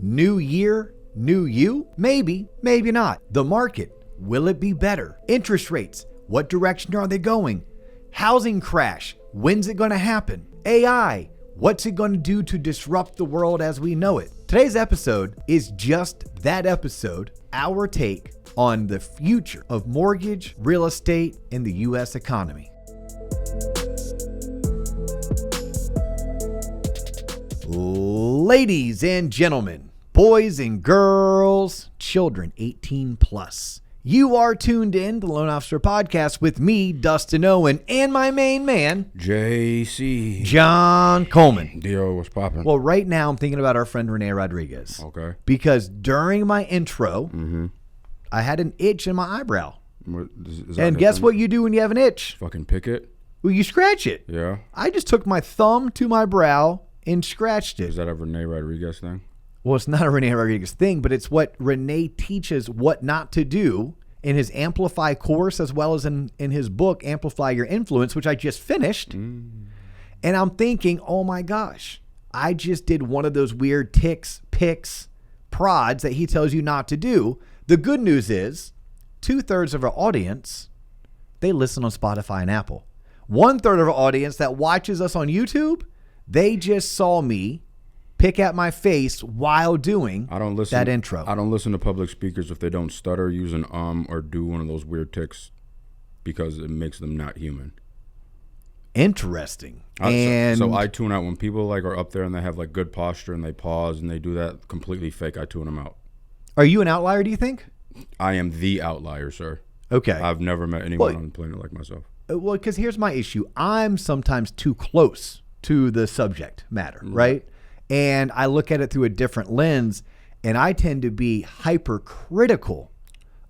New year, new you? Maybe, maybe not. The market, will it be better? Interest rates, what direction are they going? Housing crash, when's it going to happen? AI, what's it going to do to disrupt the world as we know it? Today's episode is just that episode, our take on the future of mortgage, real estate, and the U.S. economy. Ladies and gentlemen, boys and girls, children 18 plus, you are tuned in to the Loan Officer Podcast with me, Dustin Owen, and my main man, JC. John Coleman. Dio, what's popping? Well, right now I'm thinking about our friend Renee Rodriguez. Okay. Because during my intro, I had an itch in my eyebrow. And guess what you do when you have an itch? Fucking pick it? Well, you scratch it. Yeah. I just took my thumb to my brow and scratched it. Is that a Renee Rodriguez thing? Well, it's not a Renee Rodriguez thing, but it's what Renee teaches what not to do in his Amplify course, as well as in his book, Amplify Your Influence, which I just finished. And I'm thinking, oh my gosh, I just did one of those weird ticks, picks, prods that he tells you not to do. The good news is 2/3 of our audience, they listen on Spotify and Apple. 1/3 of our audience that watches us on YouTube, they just saw me pick at my face while doing that intro. I don't listen to public speakers if they don't stutter, use an or do one of those weird ticks because it makes them not human. Interesting. So I tune out when people are up there and they have good posture and they pause and they do that completely fake. I tune them out. Are you an outlier, do you think? I am the outlier, sir. Okay. I've never met anyone on the planet like myself. Well, because here's my issue. I'm sometimes too close to the subject matter, right? And I look at it through a different lens, and I tend to be hypercritical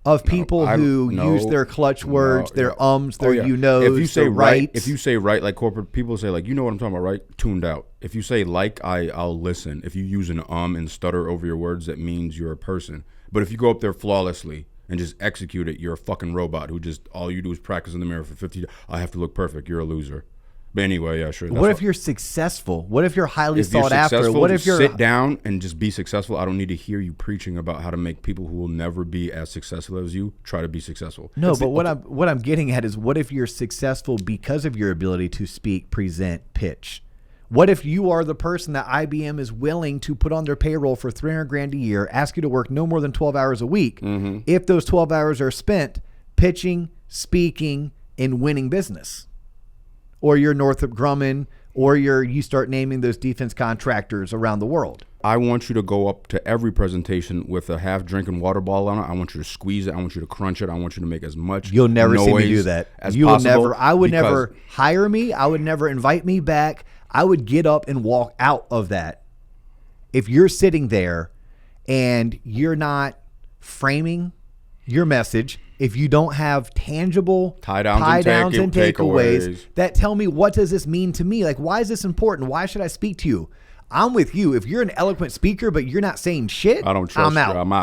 of people who use their clutch words, their their you-knows, if you say right, if you say right, like corporate people say, you know what I'm talking about, right? Tuned out. If you say I'll listen. If you use an and stutter over your words, that means you're a person. But if you go up there flawlessly and just execute it, you're a fucking robot who just all you do is practice in the mirror for 50 years. I have to look perfect. You're a loser. But anyway, yeah, sure. What if you're successful? What if you're highly sought after? What if you're sit down and just be successful? I don't need to hear you preaching about how to make people who will never be as successful as you try to be successful. No, but what I'm getting at is, what if you're successful because of your ability to speak, present, pitch? What if you are the person that IBM is willing to put on their payroll for $300,000 a year, ask you to work no more than 12 hours a week, if those 12 hours are spent pitching, speaking, and winning business? Or you're Northrop Grumman, or you start naming those defense contractors around the world. I want you to go up to every presentation with a half drinking water bottle on it. I want you to squeeze it. I want you to crunch it. I want you to make as much You'll never noise see me do that. as you possible. Will never. I would never hire me. I would never invite me back. I would get up and walk out of that. If you're sitting there and you're not framing your message, if you don't have tangible tie downs and takeaways that tell me, what does this mean to me? Why is this important? Why should I speak to you? I'm with you. If you're an eloquent speaker, but you're not saying shit, I don't trust you. I'm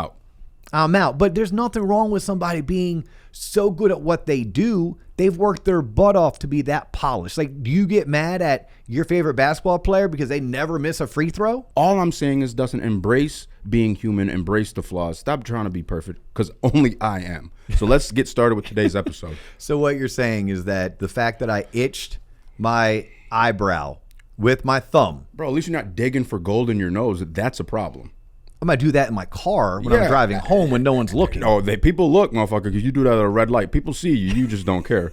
out. But there's nothing wrong with somebody being so good at what they do. They've worked their butt off to be that polished. Do you get mad at your favorite basketball player because they never miss a free throw? All I'm saying is, Dustin, embrace being human, embrace the flaws. Stop trying to be perfect, because only I am. So let's get started with today's episode. So what you're saying is that the fact that I itched my eyebrow with my thumb. Bro, at least you're not digging for gold in your nose. That's a problem. I'm going to do that in my car when I'm driving home when no one's looking. Oh, people look, motherfucker, because you do that at a red light. People see you. You just don't care.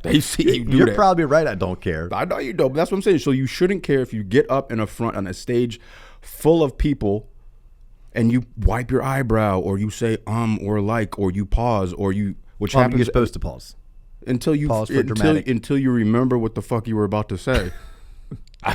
They see you do that. You're probably right. I don't care. I know you don't, but that's what I'm saying. So you shouldn't care if you get up in a front on a stage full of people and you wipe your eyebrow, or you say or or you pause, or you, which happens. You're supposed to pause. Until you remember what the fuck you were about to say.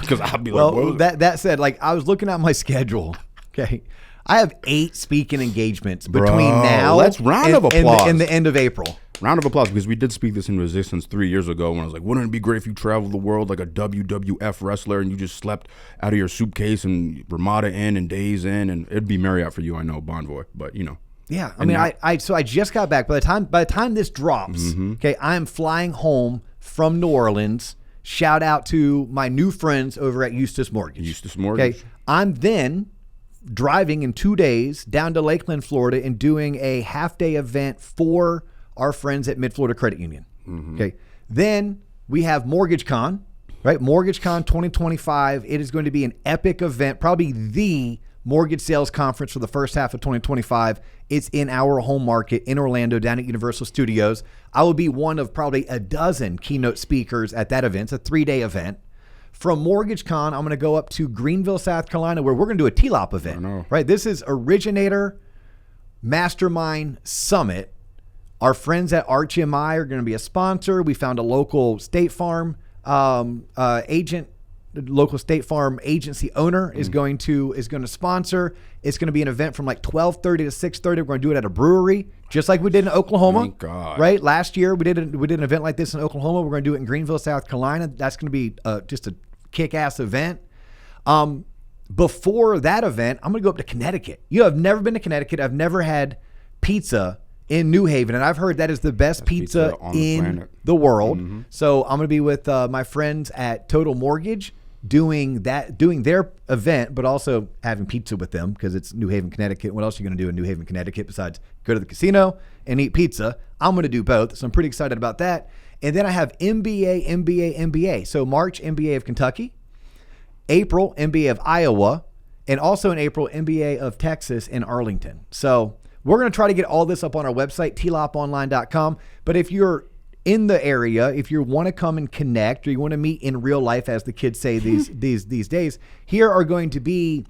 Because I'll be that said, I was looking at my schedule. Okay, I have 8 speaking engagements between now and the end of April. Round of applause, because we did speak this in Resistance 3 years ago when I was like, wouldn't it be great if you traveled the world like a WWF wrestler and you just slept out of your suitcase and Ramada Inn and Days Inn, and it'd be Marriott for you, I know, Bonvoy, but you know. Yeah, I mean, I just got back. By the time this drops, okay, I'm flying home from New Orleans. Shout out to my new friends over at Eustace Mortgage. Okay, I'm then driving in 2 days down to Lakeland, Florida, and doing a half-day event for our friends at Mid-Florida Credit Union. Okay. Then we have Mortgage Con, right? Mortgage Con 2025. It is going to be an epic event, probably the mortgage sales conference for the first half of 2025. It's in our home market in Orlando down at Universal Studios. I will be one of probably a dozen keynote speakers at that event. It's a 3-day event. From Mortgage Con, I'm going to go up to Greenville, South Carolina, where we're going to do a TLOP event, right? This is Originator Mastermind Summit. Our friends at ArchMI are going to be a sponsor. We found a local State Farm agent, local State Farm agency owner is going to sponsor. It's going to be an event from like 12:30 to 6:30. We're going to do it at a brewery, just like we did in Oklahoma. Thank God. Right? Last year we did an event like this in Oklahoma. We're going to do it in Greenville, South Carolina. That's going to be just a kick-ass event. Before that event, I'm going to go up to Connecticut. You have never been to Connecticut. I've never had pizza in New Haven, and I've heard that is the best pizza in the world. So I'm going to be with my friends at Total Mortgage doing their event, but also having pizza with them because it's New Haven, Connecticut. What else are you going to do in New Haven, Connecticut besides go to the casino and eat pizza? I'm going to do both, so I'm pretty excited about that. And then I have MBA. So March, MBA of Kentucky. April, MBA of Iowa. And also in April, MBA of Texas in Arlington. So we're going to try to get all this up on our website, tloponline.com. But if you're in the area, if you want to come and connect or you want to meet in real life, as the kids say these days, here are going to be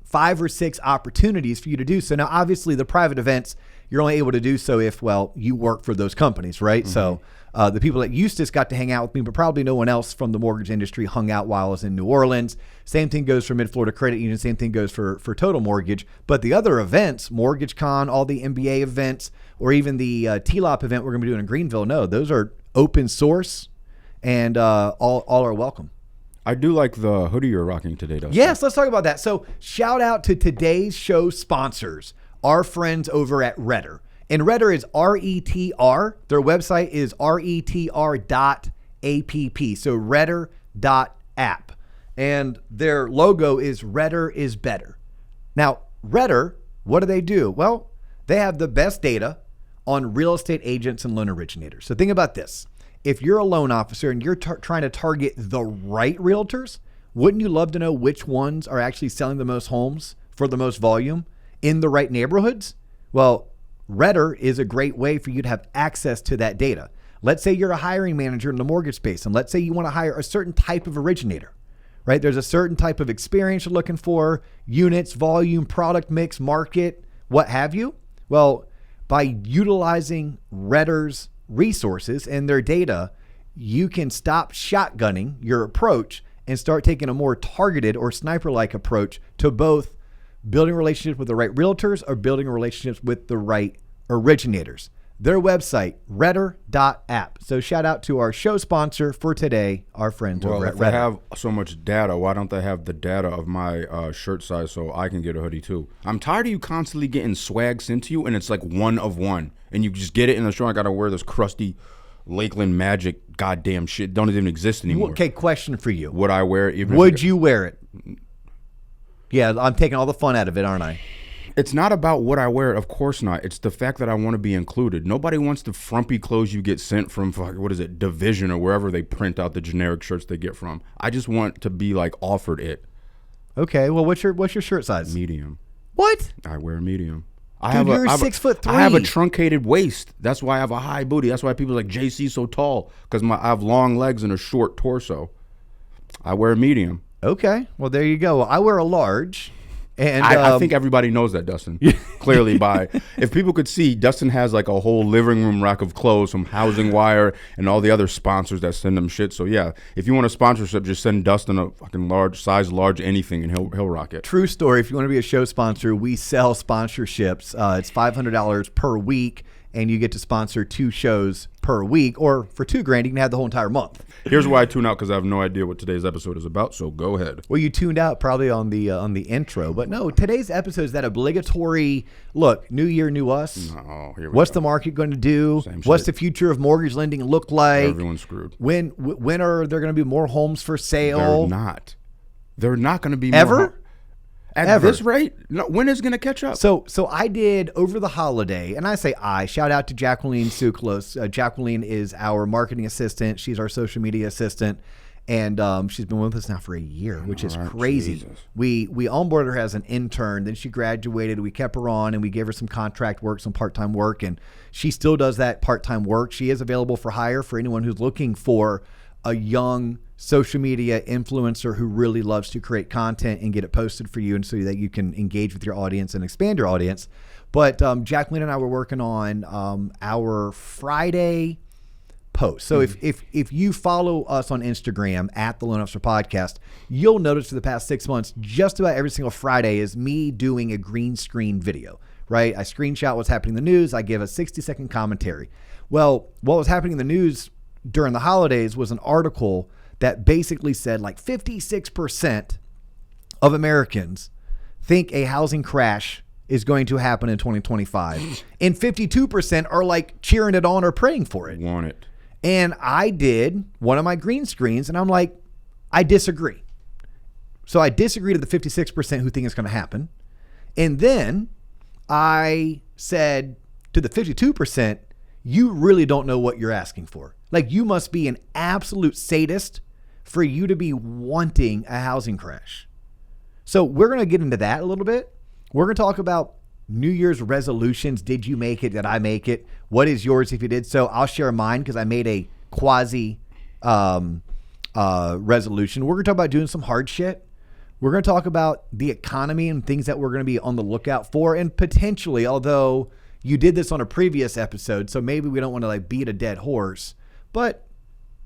5 or 6 opportunities for you to do so. Now, obviously, the private events, you're only able to do so if, well, you work for those companies, right? So the people at Eustis got to hang out with me, but probably no one else from the mortgage industry hung out while I was in New Orleans. Same thing goes for Mid-Florida Credit Union. Same thing goes for Total Mortgage. But the other events, Mortgage Con, all the MBA events, or even the TLOP event we're going to be doing in Greenville, no, those are open source and all are welcome. I do like the hoodie you're rocking today, Dustin. Yes, let's talk about that. So shout out to today's show sponsors, our friends over at Redder. And Redder is R-E-T-R. Their website is retr.app. So redder.app. And their logo is Redder is better. Now, Redder, what do? Well, they have the best data on real estate agents and loan originators. So think about this. If you're a loan officer and you're trying to target the right realtors, wouldn't you love to know which ones are actually selling the most homes for the most volume in the right neighborhoods? Well, Redder is a great way for you to have access to that data. Let's say you're a hiring manager in the mortgage space, and let's say you want to hire a certain type of originator, right? There's a certain type of experience you're looking for, units, volume, product mix, market, what have you. Well, by utilizing Redder's resources and their data, you can stop shotgunning your approach and start taking a more targeted or sniper-like approach to both building relationships with the right realtors or building relationships with the right originators. Their website, redder.app. So shout out to our show sponsor for today, our friends over at Redder. If they have so much data, why don't they have the data of my shirt size so I can get a hoodie too? I'm tired of you constantly getting swag sent to you and it's like one of one. And you just get it in the store. I got to wear this crusty Lakeland Magic goddamn shit. Don't even exist anymore. Okay, question for you. Would I wear it? Would you wear it? Yeah, I'm taking all the fun out of it, aren't I? It's not about what I wear. Of course not. It's the fact that I want to be included. Nobody wants the frumpy clothes you get sent from, what is it, Division or wherever they print out the generic shirts they get from. I just want to be like offered it. Okay, well, what's your shirt size? Medium. What? I wear medium. You're 6'3". I have a truncated waist. That's why I have a high booty. That's why people are like JC so tall, because I have long legs and a short torso. I wear a medium. Okay, well, there you go. I wear a large. And I think everybody knows that, Dustin. Clearly, if people could see, Dustin has like a whole living room rack of clothes from Housing Wire and all the other sponsors that send them shit. So yeah, if you want a sponsorship, just send Dustin a fucking large anything, and he'll rock it. True story. If you want to be a show sponsor, we sell sponsorships. It's $500 per week, and you get to sponsor 2 shows per week, or for $2,000, you can have the whole entire month. Here's why I tune out, because I have no idea what today's episode is about. So go ahead. Well, you tuned out probably on the intro, but no, today's episode is that obligatory look. New year, new us. Oh, here we What's go. The market going to do? Same What's shit. the future of mortgage lending look like? Everyone's screwed. When are there going to be more homes for sale? They're not going to be Ever? more At this rate, no, when is it going to catch up? So I did over the holiday, and I say shout out to Jacqueline Suklos. Jacqueline is our marketing assistant. She's our social media assistant. And she's been with us now for a year, which is crazy. Jesus. We onboarded her as an intern. Then she graduated. We kept her on, and we gave her some contract work, some part-time work. And she still does that part-time work. She is available for hire for anyone who's looking for a young social media influencer who really loves to create content and get it posted for you, and so that you can engage with your audience and expand your audience. But Jacqueline and I were working on our Friday post. So if you follow us on Instagram at the Loan Officer Podcast, you'll notice for the past 6 months, just about every single Friday is me doing a green screen video, right? I screenshot what's happening in the news. I give a 60-second commentary. Well, what was happening in the news during the holidays was an article that basically said like 56% of Americans think a housing crash is going to happen in 2025. And 52% are like cheering it on or praying for it. Want it. And I did one of my green screens, and I'm like, I disagree. So I disagree to the 56% who think it's going to happen. And then I said to the 52%, you really don't know what you're asking for. Like, you must be an absolute sadist for you to be wanting a housing crash. So we're going to get into that a little bit. We're going to talk about New Year's resolutions. Did you make it? Did I make it? What is yours if you did so? I'll share mine because I made a quasi resolution. We're going to talk about doing some hard shit. We're going to talk about the economy and things that we're going to be on the lookout for. And potentially, although you did this on a previous episode, so maybe we don't want to like beat a dead horse, but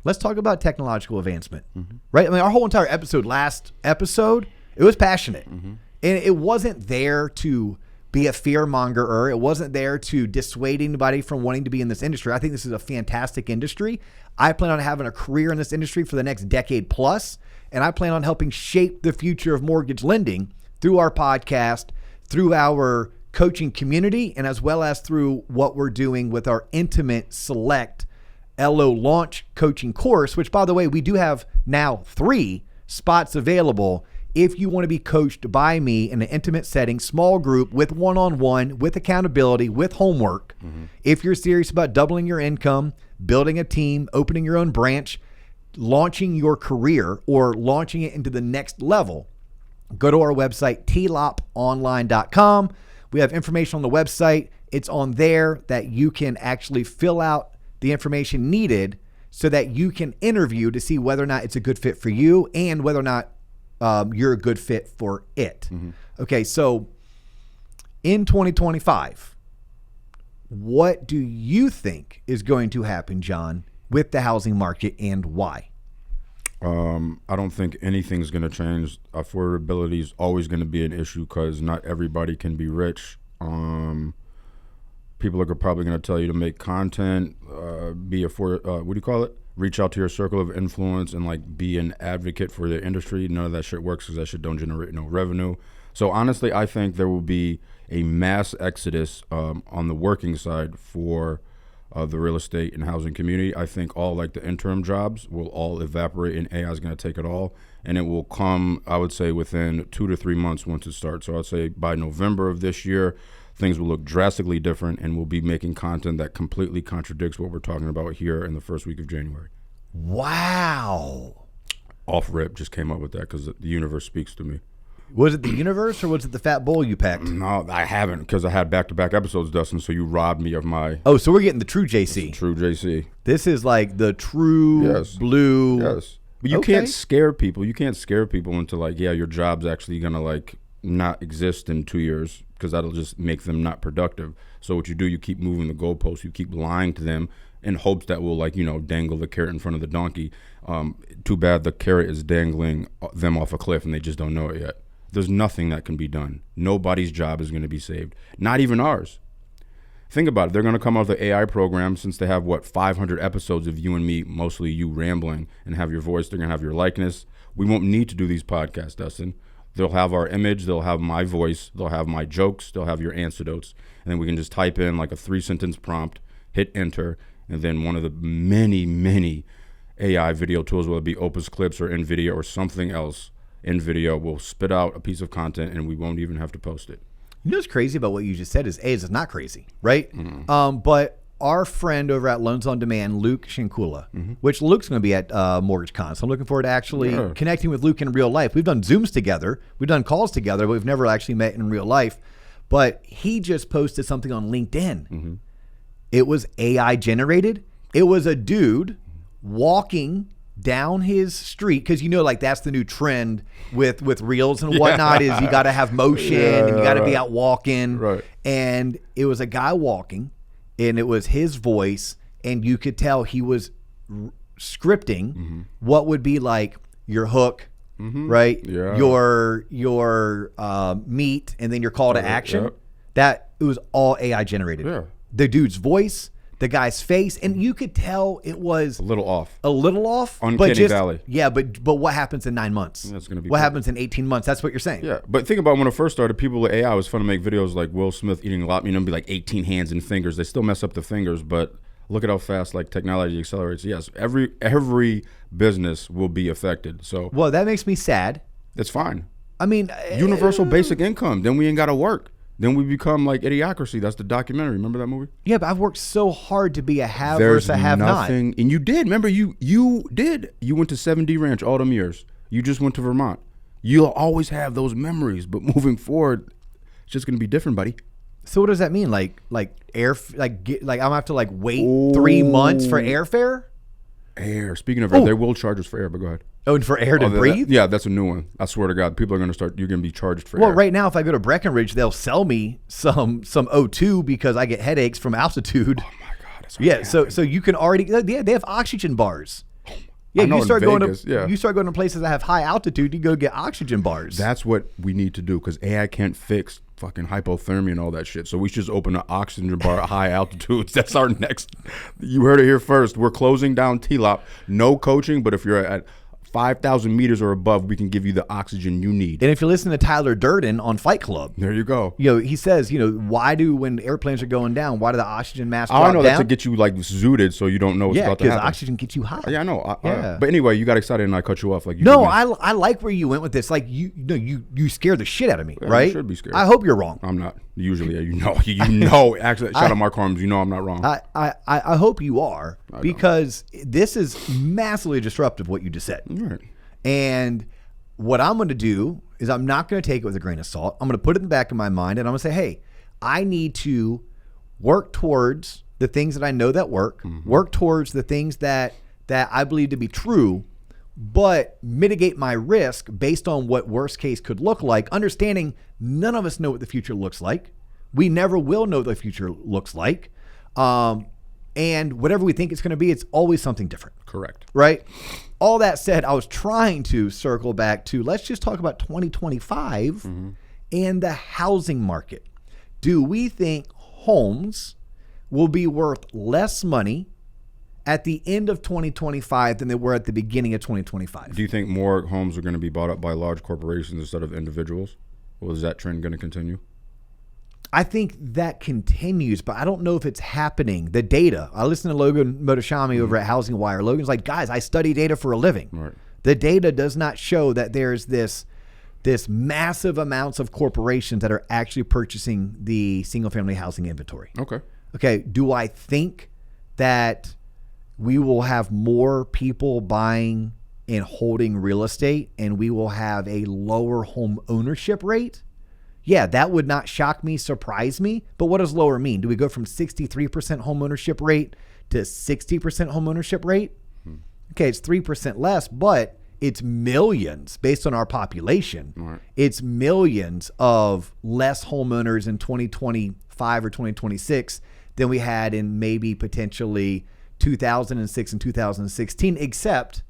let's talk about technological advancement, right? I mean, our whole entire last episode, it was passionate. And it wasn't there to be a fear mongerer. It wasn't there to dissuade anybody from wanting to be in this industry. I think this is a fantastic industry. I plan on having a career in this industry for the next decade plus, and I plan on helping shape the future of mortgage lending through our podcast, through our coaching community, and as well as through what we're doing with our Intimate Select LO launch coaching course, which, by the way, we do have now 3 spots available if you want to be coached by me in an intimate setting, small group, with one-on-one, with accountability, with homework. If you're serious about doubling your income, building a team, opening your own branch, launching your career, or launching it into the next level, go to our website, tloponline.com. We have information on the website. It's on there that you can actually fill out the information needed so that you can interview to see whether or not it's a good fit for you and whether or not you're a good fit for it. Okay, so in 2025, what do you think is going to happen, John, with the housing market, and why? I don't think anything's going to change. Affordability is always going to be an issue because not everybody can be rich. People are probably going to tell you to make content, what do you call it? Reach out to your circle of influence and like be an advocate for the industry. None of that shit works because that shit don't generate no revenue. So honestly, I think there will be a mass exodus on the working side for the real estate and housing community. I think all like the interim jobs will all evaporate and AI is going to take it all. And it will come, I would say, within 2 to 3 months once it starts. So I'd say by November of this year, things will look drastically different, and we'll be making content that completely contradicts what we're talking about here in the first week of January. Wow. Off rip, just came up with that because the universe speaks to me. Was it the universe or was it the fat bowl you packed? No, I haven't, because I had back-to-back episodes, Dustin, so you robbed me of my... Oh, so we're getting the true JC. True JC. This is like the true blue... Yes. But you can't scare people. You can't scare people into like, yeah, your job's actually going to like not exist in 2 years, because that'll just make them not productive. So what you do, you keep moving the goalposts, you keep lying to them in hopes that will like, dangle the carrot in front of the donkey. Too bad the carrot is dangling them off a cliff and they just don't know it yet. There's nothing that can be done. Nobody's job is going to be saved. Not even ours. Think about it. They're going to come out with the AI program since they have, 500 episodes of you and me, mostly you rambling, and have your voice. They're going to have your likeness. We won't need to do these podcasts, Dustin. They'll have our image. They'll have my voice. They'll have my jokes. They'll have your anecdotes. And then we can just type in like a 3-sentence prompt, hit enter, and then one of the many, many AI video tools, whether it be Opus Clips or NVIDIA or something else, in video. We'll spit out a piece of content and we won't even have to post it. You know what's crazy about what you just said is it's not crazy, right? But our friend over at Loans on Demand, Luke Shinkula, which Luke's going to be at Mortgage Con. So I'm looking forward to actually connecting with Luke in real life. We've done Zooms together. We've done calls together, but we've never actually met in real life. But he just posted something on LinkedIn. It was AI generated. It was a dude walking down his street, because like that's the new trend with reels and whatnot is you got to have motion and you got to be out walking. Right. And it was a guy walking, and it was his voice, and you could tell he was scripting what would be like your hook, right? Yeah. Your meet, and then your call to action. That it was all AI generated. Yeah. The dude's voice, the guy's face, and you could tell it was A little off. Uncanny Valley. Yeah, but what happens in 9 months? That's gonna be what perfect. happens in 18 months? That's what you're saying. Yeah, but think about when it first started, people with AI, it was fun to make videos like Will Smith eating a lot, be like 18 hands and fingers. They still mess up the fingers, but look at how fast like technology accelerates. Yes, every business will be affected. So Well, that makes me sad. that's fine. I mean, Universal basic income. Then we ain't got to work. Then we become like Idiocracy. That's the documentary. Remember that movie? yeah, but I've worked so hard to be a have There's versus a have nothing, not. and you did. Remember, you did. You went to 7D Ranch all them years. You just went to Vermont. You'll always have those memories, but moving forward, it's just gonna be different, buddy. So what does that mean? Like I'm gonna have to wait 3 months for airfare? Air. Speaking of air, they will charge us for air, but go ahead. Oh, and for air to breathe? Yeah, that's a new one. I swear to God, people are gonna start. You're gonna be charged for Well, air. right now, if I go to Breckenridge, they'll sell me some O2 because I get headaches from altitude. Oh my God. That's Yeah, so you can already they have oxygen bars. Yeah, I know you start in going Vegas, to you start going to places that have high altitude, you go get oxygen bars. That's what we need to do, because AI can't fix fucking hypothermia and all that shit. So we should just open an oxygen bar at high altitudes. That's our next. You heard it here first. We're closing down TLOP. No coaching, but if you're at 5,000 meters or above, we can give you the oxygen you need. And if you listen to Tyler Durden on Fight Club, There you go. he says, why do when airplanes are going down, why do the oxygen masks drop I know down? that's to get you like zooted so you don't know what's about to because happen. oxygen gets you high. Yeah, I know. Yeah. But anyway, you got excited and I cut you off. Like you No, did me. I like where you went with this. Like you scared the shit out of me, Yeah, right? you should be scared. I hope you're wrong. I'm not. Usually, you know. Actually, shout out Mark Harms. You know I'm not wrong. I hope you are, because this is massively disruptive what you just said. All right. And what I'm going to do is I'm not going to take it with a grain of salt. I'm going to put it in the back of my mind, and I'm going to say, hey, I need to work towards the things that I know that work, work towards the things that I believe to be true, but mitigate my risk based on what worst case could look like, understanding none of us know what the future looks like. We never will know what the future looks like. And whatever we think it's going to be, it's always something different. Correct. Right? All that said, I was trying to circle back to, let's just talk about 2025 and the housing market. Do we think homes will be worth less money at the end of 2025 than they were at the beginning of 2025? Do you think more homes are going to be bought up by large corporations instead of individuals? Or is that trend going to continue? I think that continues, but I don't know if it's happening. The data, I listen to Logan Motoshami over at Housing Wire. Logan's like, guys, I study data for a living. Right. The data does not show that there's this massive amounts of corporations that are actually purchasing the single family housing inventory. Okay. Do I think that we will have more people buying and holding real estate and we will have a lower home ownership rate? Yeah, that would not shock me, surprise me. But what does lower mean? Do we go from 63% home ownership rate to 60% home ownership rate? Okay, it's 3% less, but it's millions based on our population. Right. It's millions of less homeowners in 2025 or 2026 than we had in maybe potentially 2006 and 2016, except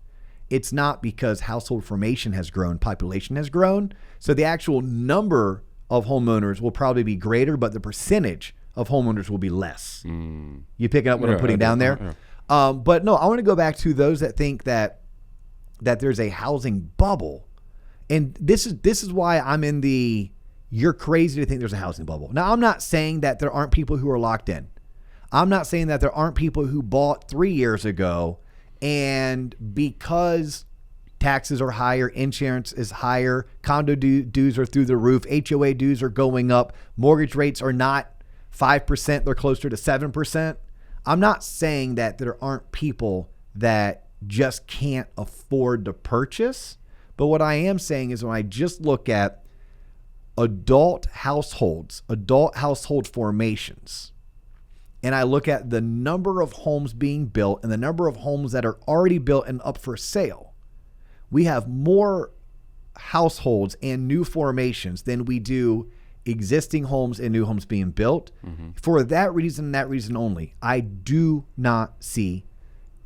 it's not because household formation has grown, population has grown. So the actual number of homeowners will probably be greater, but the percentage of homeowners will be less. You picking up what I'm putting down there? Yeah. But no, I want to go back to those that think that there's a housing bubble. And this is why I'm in the, you're crazy to think there's a housing bubble. Now, I'm not saying that there aren't people who are locked in. I'm not saying that there aren't people who bought 3 years ago, and because taxes are higher, insurance is higher, condo dues are through the roof, HOA dues are going up, mortgage rates are not 5%, they're closer to 7%. I'm not saying that there aren't people that just can't afford to purchase, but what I am saying is when I just look at adult household formations, and I look at the number of homes being built and the number of homes that are already built and up for sale, we have more households and new formations than we do existing homes and new homes being built. For that reason only, I do not see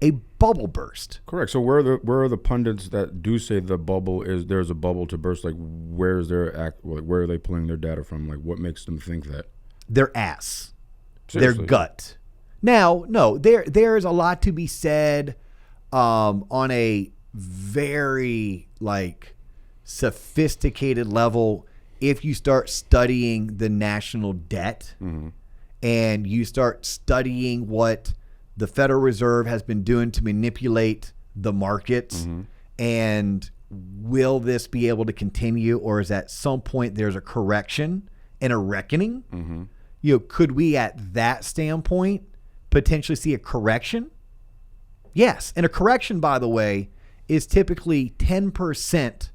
a bubble burst. Correct. So where are the pundits that do say there's a bubble to burst? Like where are they pulling their data from? Like what makes them think that? Their ass. Seriously? Their gut. Now, no, there's a lot to be said on a very sophisticated level if you start studying the national debt and you start studying what the Federal Reserve has been doing to manipulate the markets, and will this be able to continue, or is at some point there's a correction and a reckoning? Could we at that standpoint potentially see a correction? Yes. And a correction, by the way, is typically 10%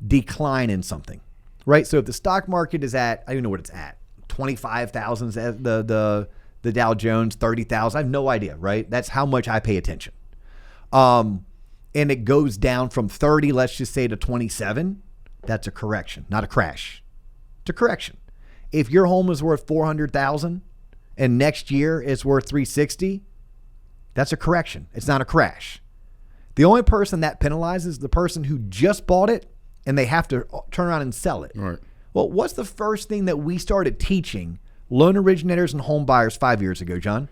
decline in something, right? So if the stock market is at, I don't even know what it's at, 25,000, the Dow Jones, 30,000, I have no idea, right? That's how much I pay attention. And it goes down from 30, let's just say, to 27, that's a correction, not a crash. It's a correction. If your home is worth 400,000 and next year it's worth 360, that's a correction. It's not a crash. The only person that penalizes is the person who just bought it and they have to turn around and sell it. Right. Well, what's the first thing that we started teaching loan originators and home buyers 5 years ago, John?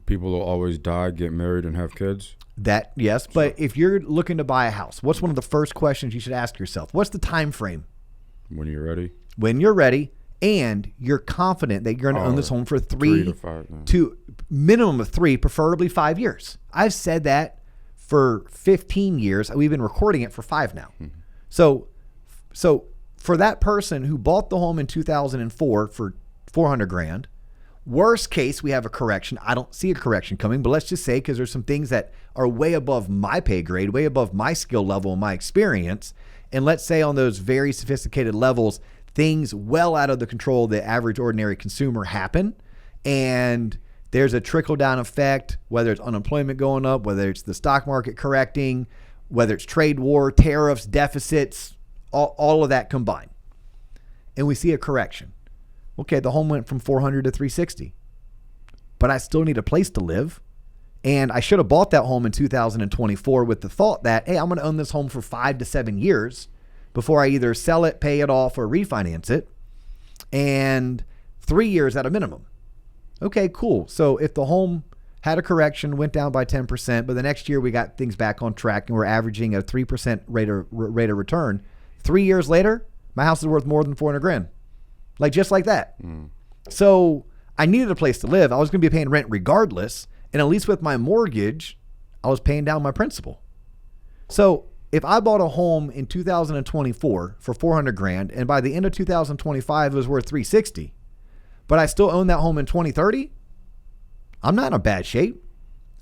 People will always die, get married, and have kids. That, yes. But if you're looking to buy a house, what's one of the first questions you should ask yourself? What's the time frame? When you're ready. When you're ready, and you're confident that you're going to own this home for 3 to 5, to minimum of 3, preferably 5 years. I've said that for 15 years. We've been recording it for 5 now. So for that person who bought the home in 2004 for $400,000, worst case, we have a correction. I don't see a correction coming, but let's just say, because there's some things that are way above my pay grade, way above my skill level and my experience. And let's say on those very sophisticated levels, things well out of the control of the average ordinary consumer happen. And there's a trickle down effect, whether it's unemployment going up, whether it's the stock market correcting, whether it's trade war, tariffs, deficits, all of that combined. And we see a correction. Okay, the home went from 400 to 360, but I still need a place to live. And I should have bought that home in 2024 with the thought that, hey, I'm going to own this home for 5 to 7 years before I either sell it, pay it off, or refinance it. And 3 years at a minimum. Okay, cool. So if the home had a correction, went down by 10%, but the next year we got things back on track and we're averaging a 3% rate of return, 3 years later, my house is worth more than $400,000. Just like that. So I needed a place to live. I was going to be paying rent regardless. And at least with my mortgage, I was paying down my principal. So if I bought a home in 2024 for $400,000 and by the end of 2025 it was worth $360,000, but I still own that home in 2030, I'm not in a bad shape.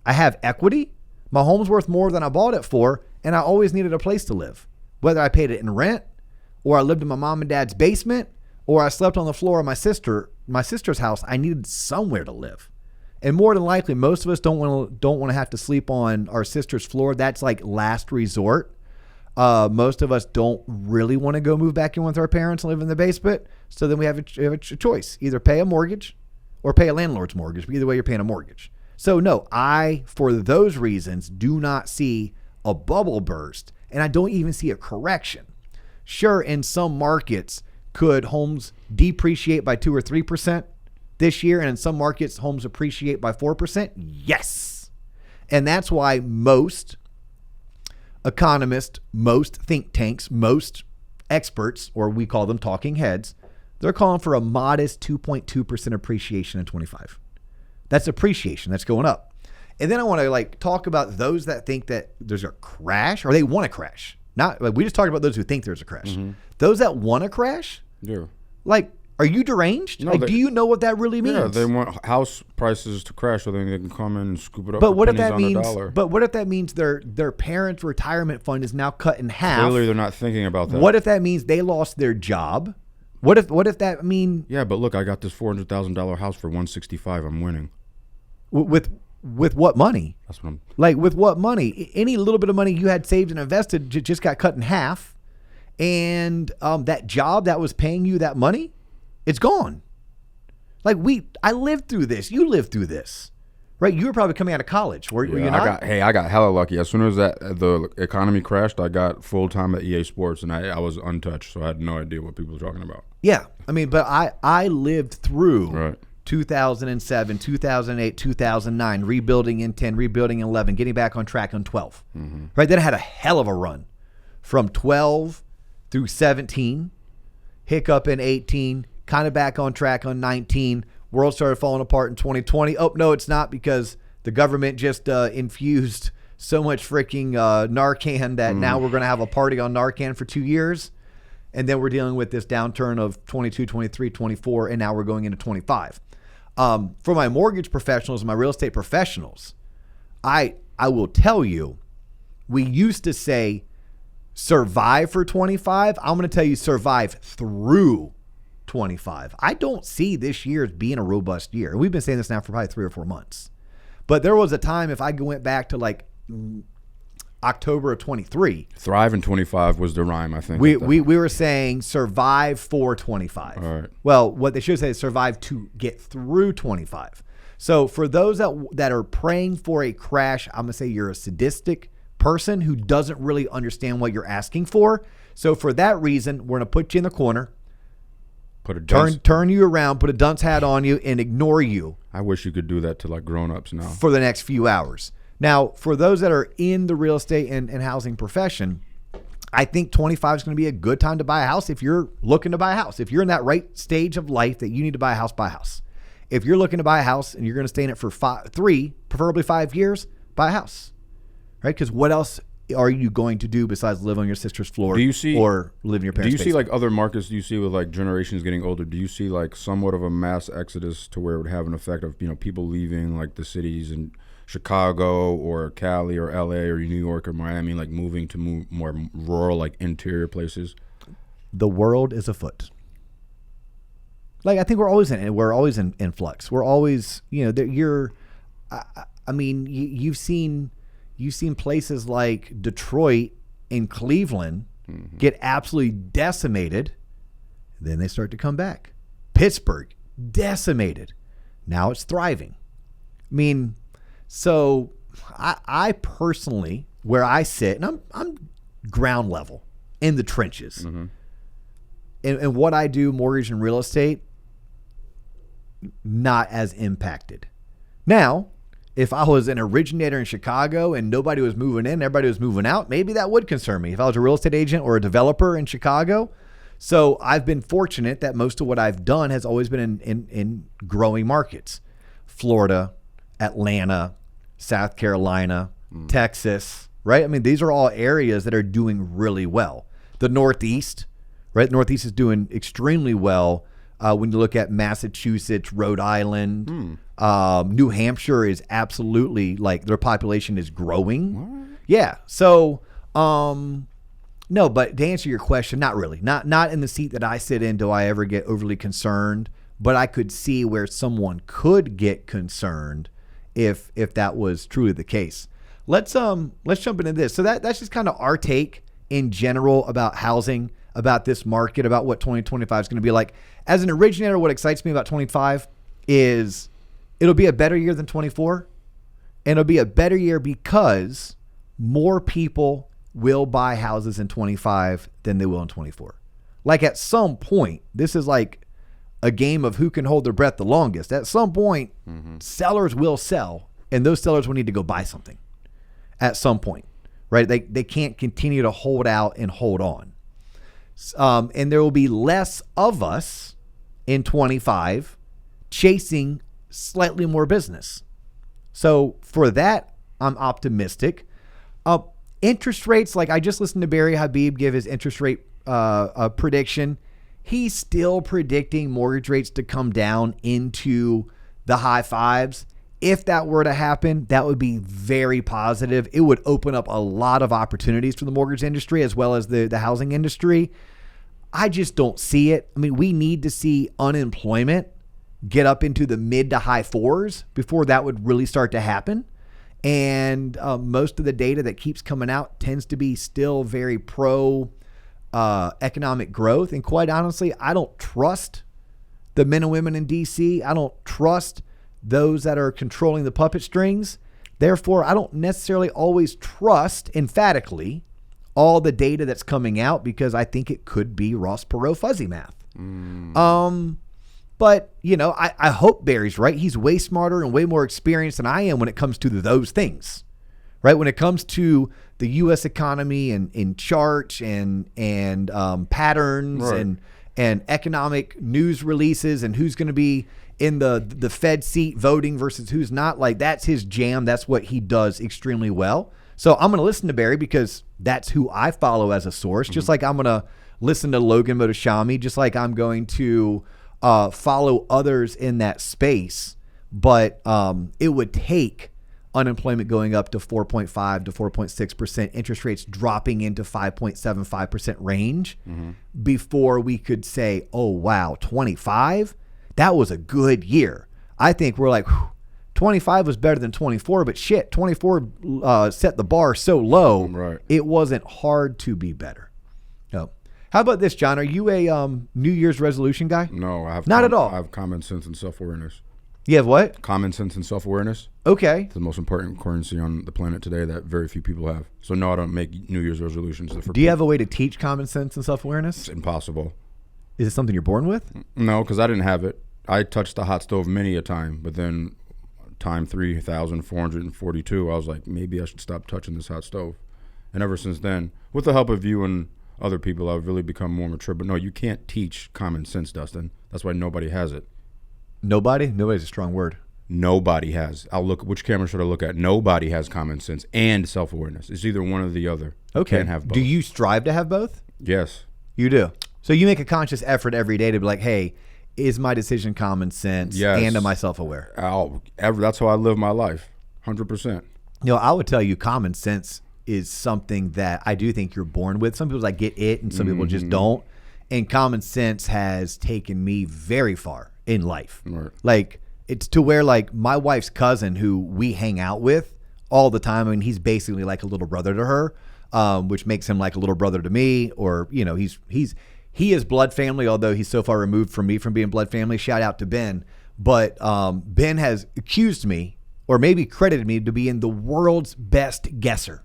I have equity. My home's worth more than I bought it for, and I always needed a place to live. Whether I paid it in rent, or I lived in my mom and dad's basement, or I slept on the floor of my sister's house, I needed somewhere to live. And more than likely, most of us don't want to have to sleep on our sister's floor. That's like last resort. Most of us don't really want to go move back in with our parents and live in the basement. So then we have a choice: either pay a mortgage or pay a landlord's mortgage. But either way, you're paying a mortgage. So no, I, for those reasons, do not see a bubble burst, and I don't even see a correction. Sure, in some markets, could homes depreciate by 2 or 3% this year, and in some markets, homes appreciate by 4%? Yes. And that's why most economists, most think tanks, most experts, or we call them talking heads, they're calling for a modest 2.2% appreciation in 25. That's appreciation. That's going up. And then I want to like talk about those that think that there's a crash or they want to crash. Not like we just talked about those who think there's a crash. Those that want to crash, like, are you deranged? No, like, do you know what that really means? Yeah, they want house prices to crash so then they can come in and scoop it up. But what if pennies that on the means? dollar. But what if that means their parents' retirement fund is now cut in half? Clearly, they're not thinking about that. What if that means they lost their job? What if that mean? Yeah, but look, I got this $400,000 house for $165. I'm winning. With what money? That's what I'm. Like, with what money? Any little bit of money you had saved and invested just got cut in half, and that job that was paying you that money, it's gone. Like I lived through this. You lived through this, right? You were probably coming out of college. Were you not? I got hella lucky. As soon as the economy crashed, I got full time at EA Sports, and I was untouched, so I had no idea what people were talking about. Yeah, I mean, but I lived through Right. 2007, 2008, 2009, rebuilding in 10, rebuilding in 11, getting back on track on 12. Right? Then I had a hell of a run from 12 through 17, hiccup in 18, kind of back on track on 19. World started falling apart in 2020. Oh, no, it's not, because the government just infused so much freaking Narcan that now we're going to have a party on Narcan for 2 years. And then we're dealing with this downturn of 22, 23, 24, and now we're going into 25. For my mortgage professionals and my real estate professionals, I will tell you, we used to say survive for 25. I'm going to tell you survive through 25. I don't see this year as being a robust year. We've been saying this now for probably 3 or 4 months. But there was a time, if I went back to like October of 23. Thrive in 25 was the rhyme, I think. We were saying survive for 25. All right. Well, what they should say is survive to get through 25. So for those that are praying for a crash, I'm going to say you're a sadistic person who doesn't really understand what you're asking for. So for that reason, we're going to put you in the corner, turn you around, put a dunce hat on you, and ignore you. I wish you could do that to like grown-ups now. For the next few hours. Now, for those that are in the real estate and housing profession, I think 25 is going to be a good time to buy a house if you're looking to buy a house. If you're in that right stage of life that you need to buy a house, buy a house. If you're looking to buy a house and you're going to stay in it for 3, preferably 5 years, buy a house. Right? Because what else are you going to do besides live on your sister's floor or live in your parents' basement? Do you see like other markets? Do you see with like generations getting older? Do you see like somewhat of a mass exodus to where it would have an effect of people leaving like the cities and Chicago or Cali or LA or New York or Miami, like moving to more rural, like interior places? The world is afoot. Like, I think we're always in flux. We're always, you've seen places like Detroit and Cleveland get absolutely decimated. Then they start to come back. Pittsburgh, decimated. Now it's thriving. I mean, so I personally, where I sit, and I'm ground level in the trenches. And what I do, mortgage and real estate, not as impacted. Now, if I was an originator in Chicago and nobody was moving in, everybody was moving out, maybe that would concern me if I was a real estate agent or a developer in Chicago. So I've been fortunate that most of what I've done has always been in growing markets. Florida, Atlanta, South Carolina, Texas, right? I mean, these are all areas that are doing really well. The Northeast, right? The Northeast is doing extremely well. When you look at Massachusetts, Rhode Island, New Hampshire is absolutely, like, their population is growing. What? Yeah. So, no, but to answer your question, not really. Not in the seat that I sit in do I ever get overly concerned, but I could see where someone could get concerned if that was truly the case. Let's jump into this. So that's just kind of our take in general about housing, about this market, about what 2025 is going to be like. As an originator, what excites me about 25 is it'll be a better year than 24. And it'll be a better year because more people will buy houses in 25 than they will in 24. Like, at some point, this is like a game of who can hold their breath the longest. At some point, sellers will sell, and those sellers will need to go buy something at some point, right? They can't continue to hold out and hold on. And there will be less of us in 25 chasing slightly more business. So for that, I'm optimistic. Interest rates, like I just listened to Barry Habib give his interest rate prediction. He's still predicting mortgage rates to come down into the high fives. If that were to happen, that would be very positive. It would open up a lot of opportunities for the mortgage industry as well as the housing industry. I just don't see it. I mean, we need to see unemployment get up into the mid to high fours before that would really start to happen. And most of the data that keeps coming out tends to be still very pro economic growth. And quite honestly, I don't trust the men and women in DC. I don't trust those that are controlling the puppet strings. Therefore, I don't necessarily always trust emphatically all the data that's coming out because I think it could be Ross Perot fuzzy math. But, you know, I hope Barry's right. He's way smarter and way more experienced than I am when it comes to those things, right? When it comes to the U.S. economy and in charts and patterns right. and economic news releases and who's going to be in the Fed seat voting versus who's not, like that's his jam. That's what he does extremely well. So I'm going to listen to Barry because that's who I follow as a source, just like I'm going to listen to Logan Motoshami, just like I'm going to follow others in that space. But it would take unemployment going up to 4.5 to 4.6%, interest rates dropping into 5.75% range before we could say, oh, wow, 25? That was a good year. I think we're like, 25 was better than 24, but shit, 24 set the bar so low, right. It wasn't hard to be better. No. How about this, John? Are you a New Year's resolution guy? No, I have not at all. I have common sense and self-awareness. You have what? Common sense and self-awareness. Okay. It's the most important currency on the planet today that very few people have. So no, I don't make New Year's resolutions. Do you have a way to teach common sense and self-awareness? It's impossible. Is it something you're born with? No, because I didn't have it. I touched the hot stove many a time, but then time 3,442, I was like, maybe I should stop touching this hot stove. And ever since then, with the help of you and other people, I've really become more mature. But no, you can't teach common sense, Dustin. That's why nobody has it. Nobody? Nobody's a strong word. Nobody has. I'll look. Which camera should I look at? Nobody has common sense and self-awareness. It's either one or the other. Okay. You can't have both. Do you strive to have both? Yes. You do. So you make a conscious effort every day to be like, hey, is my decision common sense? Yes. And am I self-aware? That's how I live my life. 100%. You know, I would tell you common sense is something that I do think you're born with. Some people like get it and some people just don't. And common sense has taken me very far in life. Right. Like it's to where like my wife's cousin who we hang out with all the time. I mean, he's basically like a little brother to her, which makes him like a little brother to me, or, you know, he is blood family, although he's so far removed from me from being blood family. Shout out to Ben. But Ben has accused me or maybe credited me to being the world's best guesser.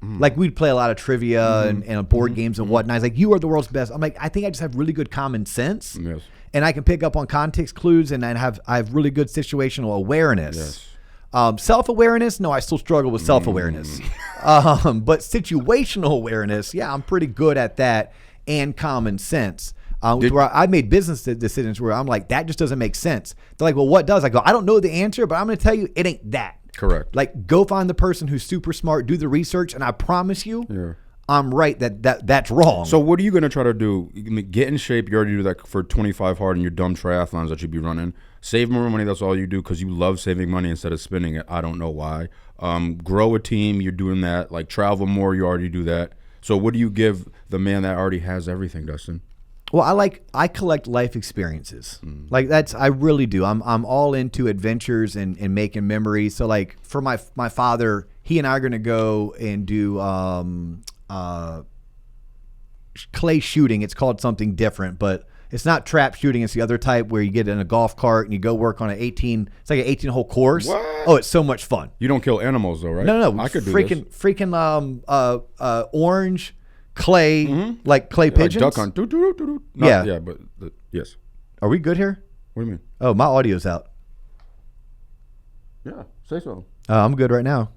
Like we'd play a lot of trivia and board games and whatnot. He's like, you are the world's best. I'm like, I think I just have really good common sense. Yes. And I can pick up on context clues and I have really good situational awareness. Yes. Self-awareness, no, I still struggle with self-awareness. But situational awareness, yeah, I'm pretty good at that, and common sense. Where I made business decisions where I'm like, that just doesn't make sense. They're like, well, what does? I go, I don't know the answer, but I'm going to tell you it ain't that. Correct. Like, go find the person who's super smart, do the research, and I promise you, I'm right that's wrong. So what are you going to try to do? Get in shape. You already do that for 25 hard in your dumb triathlons that you be running. Save more money. That's all you do because you love saving money instead of spending it. I don't know why. Grow a team. You're doing that. Like travel more. You already do that. So what do you give the man that already has everything, Dustin? Well, I collect life experiences. Like I really do. I'm all into adventures and making memories. So like for my father, he and I are going to go and do clay shooting. It's called something different, but it's not trap shooting. It's the other type where you get in a golf cart and you go work on it's like an 18-hole course. What? Oh, it's so much fun. You don't kill animals though, right? No. I could do freaking orange clay, like clay pigeons. Like duck hunt. No, yeah, but yes. Are we good here? What do you mean? Oh, my audio's out. Yeah, say so. I'm good right now.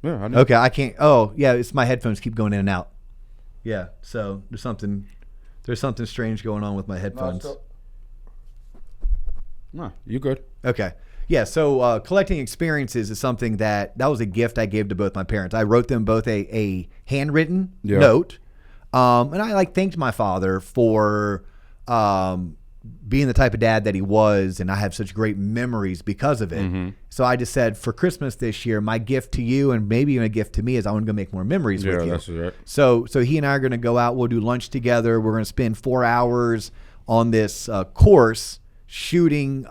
Yeah, I know. Okay, I can't. Oh, yeah, it's my headphones keep going in and out. Yeah, so there's something strange going on with my headphones. No, you good. Okay. Yeah, so collecting experiences is something that was a gift I gave to both my parents. I wrote them both a handwritten note, and I thanked my father for being the type of dad that he was, and I have such great memories because of it. So I just said, for Christmas this year, my gift to you, and maybe even a gift to me, is I want to go make more memories with you. That's right. So he and I are going to go out. We'll do lunch together. We're going to spend 4 hours on this course shooting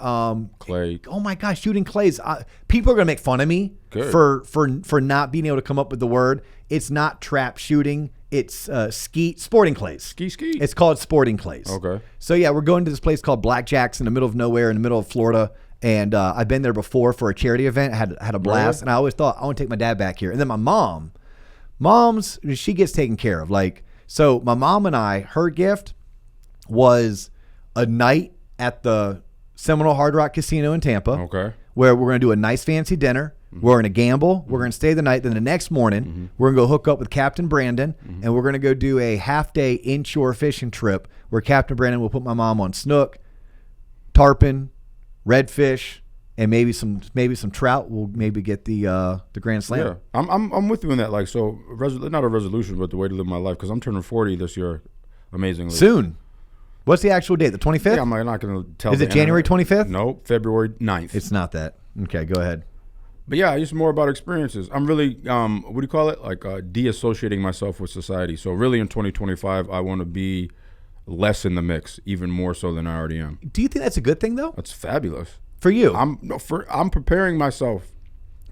clay. Oh my gosh, shooting clays. People are gonna make fun of me for not being able to come up with the word. It's not trap shooting. It's sporting clays. Ski. It's called sporting clays. Okay. So yeah, we're going to this place called Blackjack's in the middle of nowhere, in the middle of Florida. And I've been there before for a charity event. I had a blast, and I always thought I want to take my dad back here. And then my mom's she gets taken care of. So my mom and I, her gift was a night at the Seminole Hard Rock Casino in Tampa. Okay. Where we're going to do a nice fancy dinner. We're going to gamble. We're going to stay the night. Then the next morning, we're going to go hook up with Captain Brandon, and we're going to go do a half-day inshore fishing trip where Captain Brandon will put my mom on snook, tarpon, redfish, and maybe some trout. We'll maybe get the Grand Slam. Yeah, I'm with you in that. Not a resolution, but the way to live my life, because I'm turning 40 this year, amazingly soon. What's the actual date? The 25th? Yeah, I'm not going to tell. Is it January 25th? No, February 9th. It's not that. Okay, go ahead. But yeah, it's more about experiences. I'm really, what do you call it? De-associating myself with society. So really in 2025, I want to be less in the mix, even more so than I already am. Do you think that's a good thing, though? That's fabulous. For you? I'm preparing myself.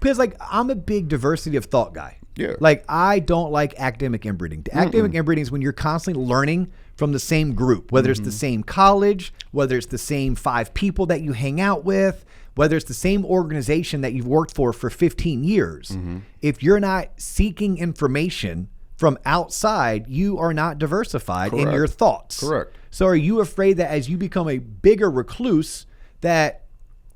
Because I'm a big diversity of thought guy. Yeah. I don't like academic inbreeding. Academic inbreeding is when you're constantly learning from the same group, whether it's the same college, whether it's the same 5 people that you hang out with, whether it's the same organization that you've worked for 15 years. If you're not seeking information from outside, you are not diversified in your thoughts. Correct. So are you afraid that as you become a bigger recluse that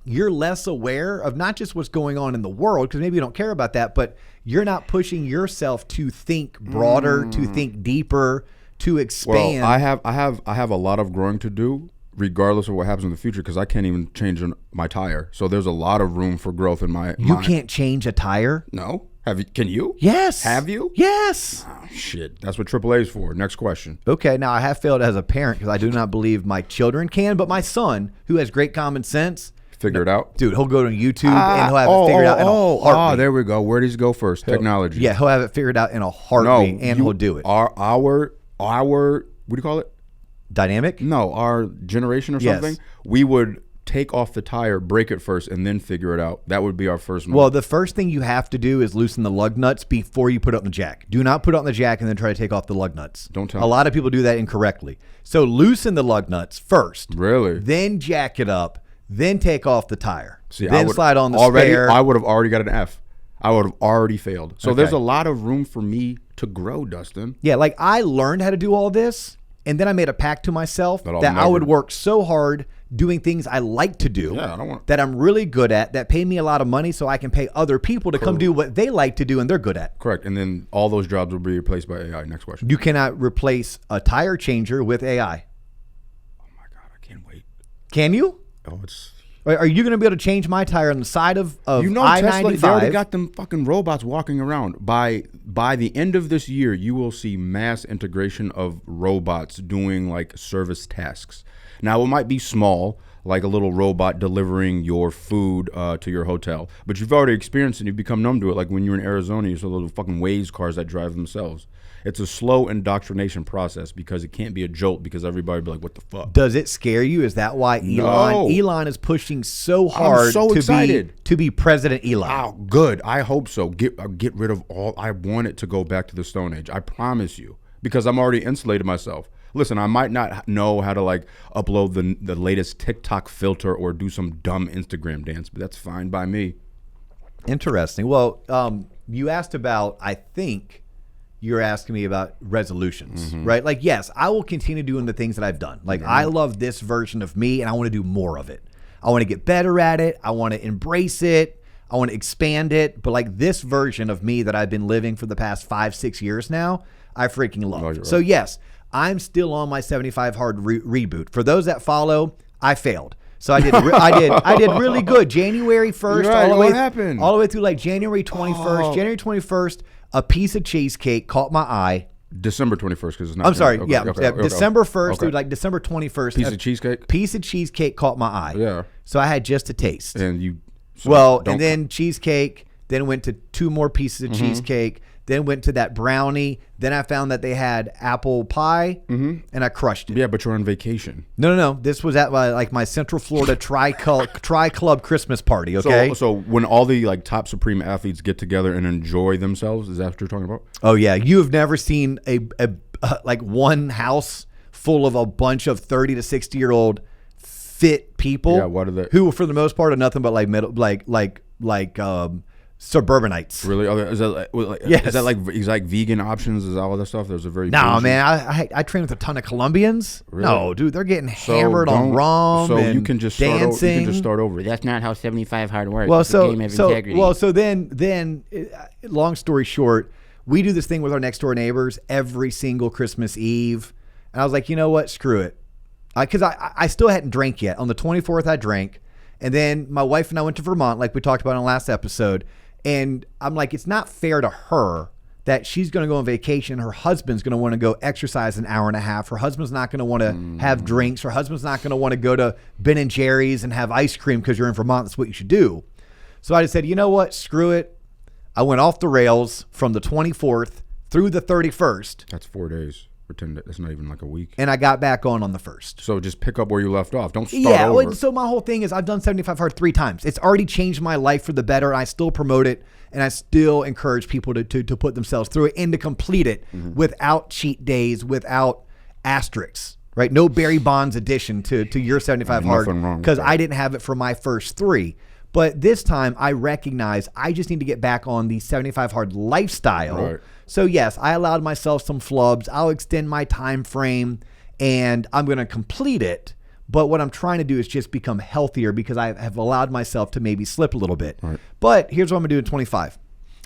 you're less aware of not just what's going on in the world, because maybe you don't care about that, but you're not pushing yourself to think broader, to think deeper, to expand? Well, I have a lot of growing to do, regardless of what happens in the future, because I can't even change my tire. So there's a lot of room for growth in my. You can't change a tire? No. Have you? Can you? Yes. Have you? Yes. Oh, shit. That's what AAA is for. Next question. Okay. Now I have failed as a parent because I do not believe my children can, but my son, who has great common sense. Figure it out. Dude, he'll go to YouTube and he'll have it figured out in a heartbeat. There we go. Where does he go first? Technology. Yeah, he'll have it figured out in a heartbeat, and he'll do it. Our what do you call it? Dynamic? No, our generation or something. Yes. We would take off the tire, break it first, and then figure it out. That would be our first move. Well, the first thing you have to do is loosen the lug nuts before you put it on the jack. Do not put it on the jack and then try to take off the lug nuts. Don't tell me. A lot of people do that incorrectly. So loosen the lug nuts first. Really? Then jack it up. Then take off the tire. See, then slide on the spare. spare. I would have already got an F. I would have already failed. So there's a lot of room for me to grow, Dustin. Yeah, I learned how to do all this, and then I made a pact to myself that I would work so hard doing things I like to do, that I'm really good at, that pay me a lot of money so I can pay other people to come do what they like to do and they're good at. Correct. And then all those jobs will be replaced by AI. Next question. You cannot replace a tire changer with AI. Oh, my God. I can't wait. Can you? Oh, it's... Are you going to be able to change my tire on the side of I-95? Tesla, they already got them fucking robots walking around. By the end of this year, you will see mass integration of robots doing service tasks. Now, it might be small, like a little robot delivering your food to your hotel, but you've already experienced it and you've become numb to it. Like when you're in Arizona, you saw little fucking Waze cars that drive themselves. It's a slow indoctrination process because it can't be a jolt because everybody be like, what the fuck? Does it scare you? Is that why Elon is pushing so hard to be President Elon? Oh, good. I hope so. Get rid of all. I want it to go back to the Stone Age. I promise you. Because I'm already insulated myself. Listen, I might not know how to upload the latest TikTok filter or do some dumb Instagram dance, but that's fine by me. Interesting. Well, you asked about, I think you're asking me about resolutions, right? Yes, I will continue doing the things that I've done. I love this version of me and I want to do more of it. I want to get better at it. I want to embrace it. I want to expand it. But this version of me that I've been living for the past 5-6 years now, I freaking love. Right. So yes, I'm still on my 75 hard reboot. For those that follow, I failed. So I did really good. January 1st, Right, all the what way happened? all the way through like January 21st. January 21st, a piece of cheesecake caught my eye. December 21st, because it's not. I'm sorry. Okay, Yeah, okay. December 1st through like December 21st. Piece of cheesecake. Piece of cheesecake caught my eye. Yeah. So I had just a taste. And you. And then cheesecake. Then went to 2 more pieces of cheesecake. Then went to that brownie. Then I found that they had apple pie, and I crushed it. Yeah, but you're on vacation. No. This was at my Central Florida Tri Club Christmas party. Okay. So when all the like top supreme athletes get together and enjoy themselves, is that what you're talking about? Oh yeah, you have never seen a like one house full of a bunch of 30 to 60-year-old fit people. Yeah. What are they? Who for the most part are nothing but like middle suburbanites. Really? Is that like, Yes. Is that like vegan options? Is that all that stuff? There's a very No, bougie- man. I train with a ton of Colombians. Really? No, dude, they're getting So hammered on don't- rum. So and you can just dancing. you can just start over. That's not how 75 hard works. Well, It's a so game of integrity. so then, long story short, we do this thing with our next door neighbors every single Christmas Eve, and I was like, you know what, screw it, because I still hadn't drank yet. On the 24th, I drank, and then my wife and I went to Vermont, like we talked about in the last episode, and I'm like, it's not fair to her that she's going to go on vacation. Her husband's going to want to go exercise an hour and a half. Her husband's not going to want to have drinks. Her husband's not going to want to go to Ben and Jerry's and have ice cream because you're in Vermont. That's what you should do. So I just said, you know what? Screw it. I went off the rails from the 24th through the 31st. That's 4 days. Pretend that's not even like a week. And I got back on the 1st. So just pick up where you left off. Don't start over. Well, so my whole thing is I've done 75 hard 3 times. It's already changed my life for the better. And I still promote it. And I still encourage people to put themselves through it and to complete it without cheat days, without asterisks, right? No Barry Bonds addition to your 75 hard, Nothing wrong with because that. I didn't have it for my first 3. But this time I recognize I just need to get back on the 75 hard lifestyle. Right. So yes, I allowed myself some flubs. I'll extend my time frame and I'm going to complete it. But what I'm trying to do is just become healthier because I have allowed myself to maybe slip a little bit. Right. But here's what I'm going to do in 25.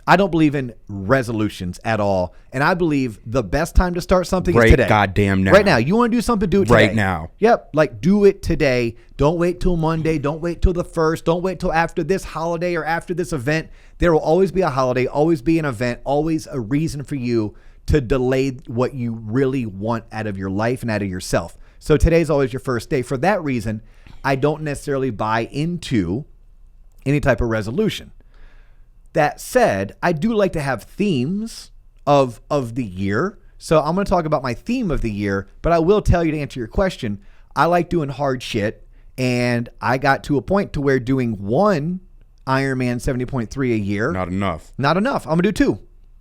I don't believe in resolutions at all. And I believe the best time to start something is today. Goddamn now. Right now. You want to do something, do it today. Right now. Yep. Like do it today. Don't wait till Monday. Don't wait till the 1st. Don't wait till after this holiday or after this event. There will always be a holiday, always be an event, always a reason for you to delay what you really want out of your life and out of yourself. So today's always your first day. For that reason, I don't necessarily buy into any type of resolution. That said, I do like to have themes of the year. So I'm going to talk about my theme of the year, but I will tell you, to answer your question, I like doing hard shit. And I got to a point to where doing one Ironman 70.3 a year. Not enough. Not enough. I'm going to do 2.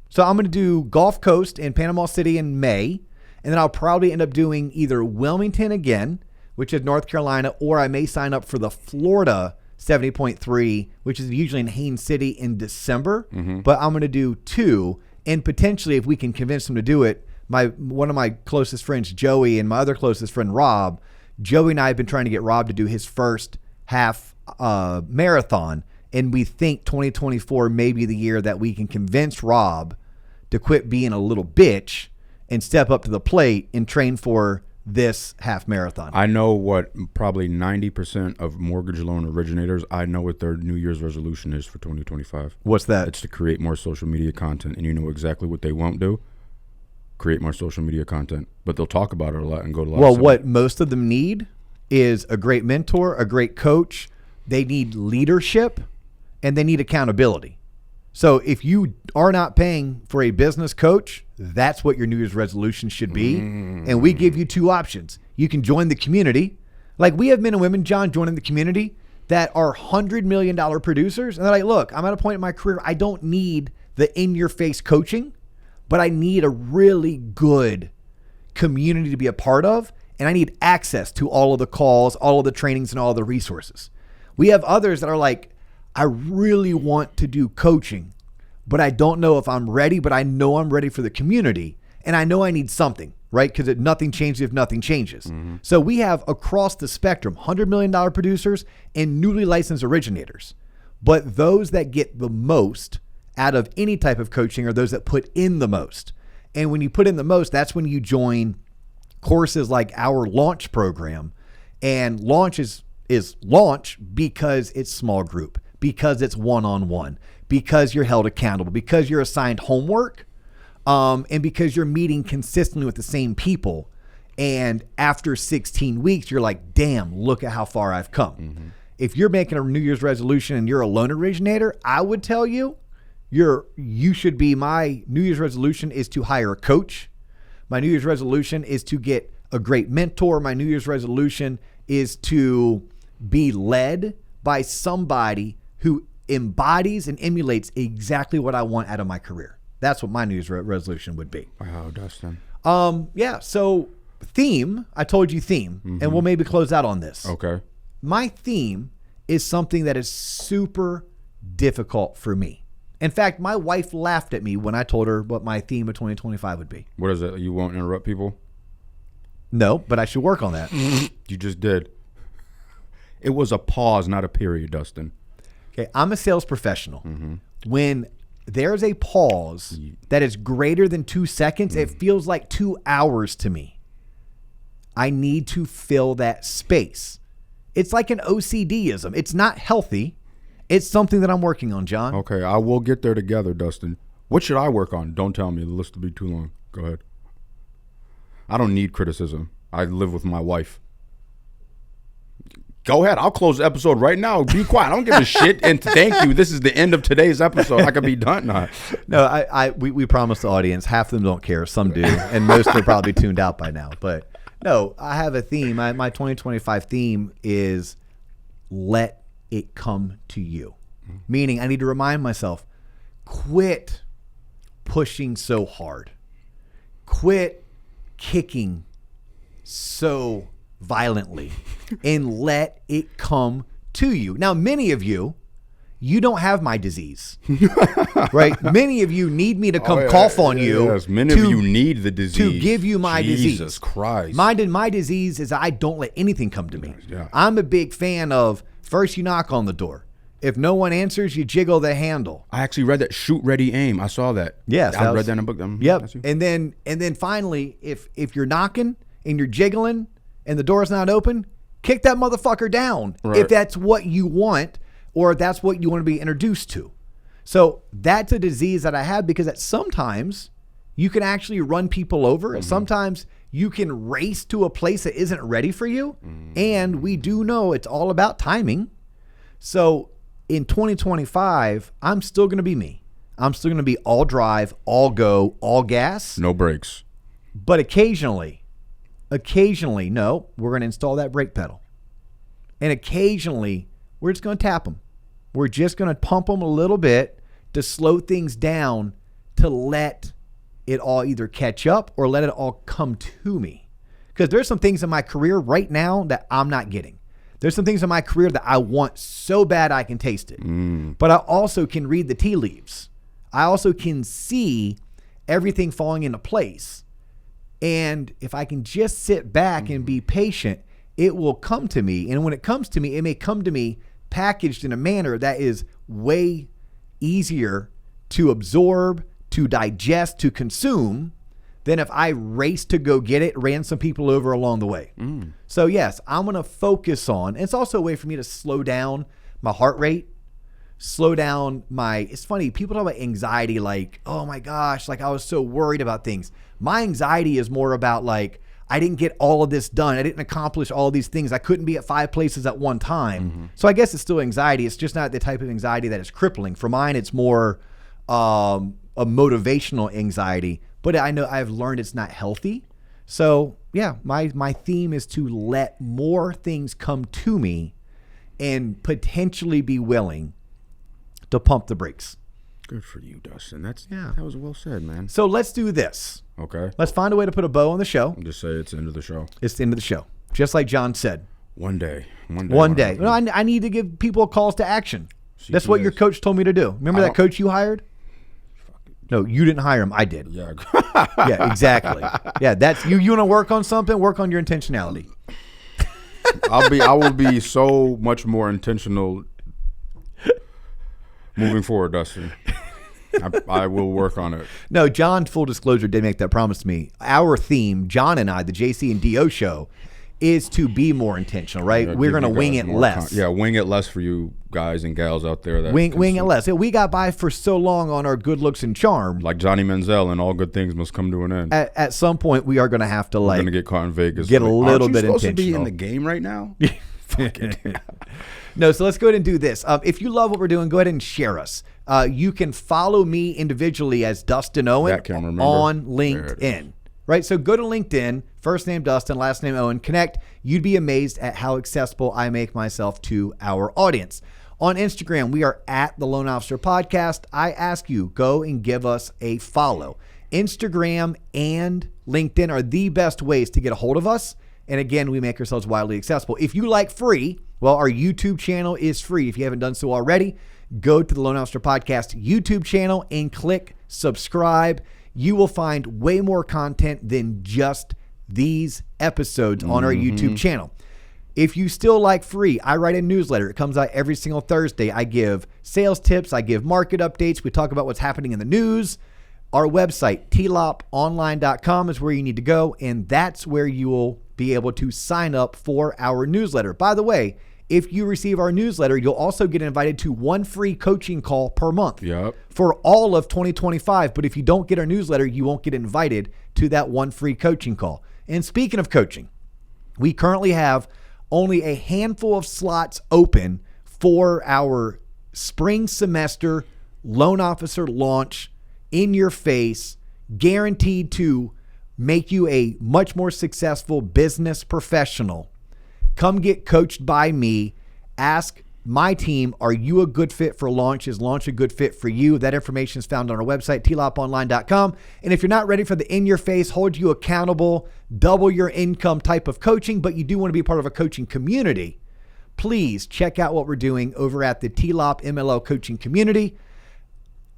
So I'm going to do Gulf Coast in Panama City in May. And then I'll probably end up doing either Wilmington again, which is North Carolina, or I may sign up for the Florida 70.3, which is usually in Haines City in December. But I'm going to do 2. And potentially, if we can convince them to do it, one of my closest friends, Joey, and my other closest friend, Rob, Joey and I have been trying to get Rob to do his first half marathon. And we think 2024 may be the year that we can convince Rob to quit being a little bitch and step up to the plate and train for this half marathon. I know what probably 90% of mortgage loan originators, I know what their New Year's resolution is for 2025. What's that? It's to create more social media content. And you know exactly what they won't do? Create more social media content. But they'll talk about it a lot and go to a lot Well, of what most of them need is a great mentor, a great coach. They need leadership and they need accountability. So if you are not paying for a business coach, that's what your New Year's resolution should be. And we give you 2 options. You can join the community. Like we have men and women, John, joining the community that are $100 million producers. And they're like, look, I'm at a point in my career, I don't need the in-your-face coaching, but I need a really good community to be a part of. And I need access to all of the calls, all of the trainings, and all of the resources. We have others that are like, I really want to do coaching, but I don't know if I'm ready, but I know I'm ready for the community. And I know I need something, right? Because nothing changes if nothing changes. So we have across the spectrum, $100 million producers and newly licensed originators. But those that get the most out of any type of coaching are those that put in the most. And when you put in the most, that's when you join courses like our launch program. And launch is is launch because it's small group, because it's one-on-one, because you're held accountable, because you're assigned homework, and because you're meeting consistently with the same people. And after 16 weeks, you're like, damn, look at how far I've come. Mm-hmm. If you're making a New Year's resolution and you're a loan originator, I would tell you, you should be, my New Year's resolution is to hire a coach. My New Year's resolution is to get a great mentor. My New Year's resolution is to be led by somebody who embodies and emulates exactly what I want out of my career. That's what my New Year's resolution would be. Wow, Dustin. Yeah. So theme, I told you theme, and we'll maybe close out on this. Okay. My theme is something that is super difficult for me. In fact, my wife laughed at me when I told her what my theme of 2025 would be. What is it? You won't interrupt people? No, but I should work on that. You just did. It was a pause, not a period, Dustin. Okay, I'm a sales professional. Mm-hmm. When there's a pause that is greater than 2 seconds, it feels like 2 hours to me. I need to fill that space. It's like an OCDism. It's not healthy. It's something that I'm working on, John. Okay, I will get there together, Dustin. What should I work on? Don't tell me. The list will be too long. Go ahead. I don't need criticism. I live with my wife. Go ahead. I'll close the episode right now. Be quiet. I don't give a shit. And thank you. This is the end of today's episode. I could be done now. No, we promised the audience. Half of them don't care. Some do. And most are probably tuned out by now. But no, I have a theme. My 2025 theme is let it come to you. Meaning I need to remind myself, quit pushing so hard. Quit kicking so violently and let it come to you. Now, many of you don't have my disease, right? Many of you need me to come cough on you. Yes, many of you need the disease. To give you my disease. Jesus Christ. My disease is I don't let anything come to me. Yeah. I'm a big fan of first you knock on the door. If no one answers, you jiggle the handle. I actually read that. Shoot, ready, aim. I saw that. Yes. I read that in a book. Yep. And then finally, if you're knocking and you're jiggling and the door's not open, kick that motherfucker down. Right. If that's what you want or if that's what you want to be introduced to. So that's a disease that I have because sometimes you can actually run people over. Mm-hmm. Sometimes you can race to a place that isn't ready for you. Mm-hmm. And we do know it's all about timing. So in 2025, I'm still going to be me. I'm still going to be all drive, all go, all gas. No brakes. But occasionally, no, we're going to install that brake pedal. And occasionally, we're just going to tap them. We're just going to pump them a little bit to slow things down to let it all either catch up or let it all come to me. Because there's some things in my career right now that I'm not getting. There's some things in my career that I want so bad I can taste it. But I also can read the tea leaves. I also can see everything falling into place. And if I can just sit back and be patient, it will come to me. And when it comes to me, it may come to me packaged in a manner that is way easier to absorb, to digest, to consume than if I raced to go get it, ran some people over along the way. So yes, I'm going to focus on, it's also a way for me to slow down my heart rate, slow down it's funny, people talk about anxiety like, oh my gosh, like I was so worried about things. My anxiety is more about like, I didn't get all of this done. I didn't accomplish all these things. I couldn't be at 5 places at one time. Mm-hmm. So I guess it's still anxiety. It's just not the type of anxiety that is crippling. For mine, it's more a motivational anxiety. But I know I've learned it's not healthy. So yeah, my theme is to let more things come to me and potentially be willing to pump the brakes. Good for you, Dustin. That was well said, man. So let's do this. Okay. Let's find a way to put a bow on the show. Just say it's the end of the show. It's the end of the show. Just like John said. One day. One day. No, I need to give people calls to action. That's what your coach told me to do. Remember that coach you hired? No, you didn't hire him. I did. Yeah. Yeah, exactly. Yeah, that's you. You want to work on something? Work on your intentionality. I will be so much more intentional moving forward, Dustin. I will work on it. No, John, full disclosure, did make that promise to me. Our theme, John and I, the JC and DO show, is to be more intentional, right? Yeah, We're give going to you wing guys it more less. wing it less for you guys and gals out there. That Wing it less. We got by for so long on our good looks and charm. Like Johnny Manziel and all good things must come to an end. At some point, we are going to have to We're going to get caught in Vegas. get a little Aren't bit you supposed to be in intentional. the game right now? Fuck it. No, so let's go ahead and do this. If you love what we're doing, go ahead and share us. You can follow me individually as Dustin Owen That can't remember. on There it LinkedIn. Right? So go to LinkedIn, first name Dustin, last name Owen, connect. You'd be amazed at how accessible I make myself to our audience. On Instagram, we are at the Loan Officer Podcast. I ask you, go and give us a follow. Instagram and LinkedIn are the best ways to get a hold of us. And again, we make ourselves widely accessible. If you like free, well, our YouTube channel is free. If you haven't done so already, go to the Loan Officer Podcast YouTube channel and click subscribe. You will find way more content than just these episodes on our YouTube channel. If you still like free, I write a newsletter. It comes out every single Thursday. I give sales tips. I give market updates. We talk about what's happening in the news. Our website, tloponline.com, is where you need to go, and that's where you will be able to sign up for our newsletter. By the way, if you receive our newsletter, you'll also get invited to one free coaching call per month for all of 2025. But if you don't get our newsletter, you won't get invited to that one free coaching call. And speaking of coaching, we currently have only a handful of slots open for our spring semester loan officer launch, in your face, guaranteed to make you a much more successful business professional. Come get coached by me. Ask my team, are you a good fit for launch? Is launch a good fit for you? That information is found on our website, tloponline.com. And if you're not ready for the in-your-face, hold you accountable, double your income type of coaching, but you do want to be part of a coaching community, please check out what we're doing over at the TLOP MLO coaching community.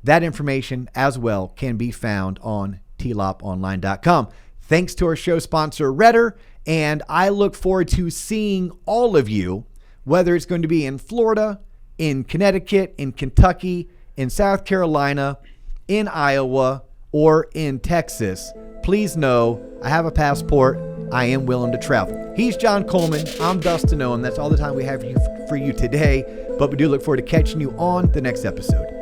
That information as well can be found on tloponline.com. Thanks to our show sponsor, Redder. And I look forward to seeing all of you, whether it's going to be in Florida, in Connecticut, in Kentucky, in South Carolina, in Iowa, or in Texas. Please know I have a passport. I am willing to travel. He's John Coleman. I'm Dustin Owen. That's all the time we have for you today, but we do look forward to catching you on the next episode.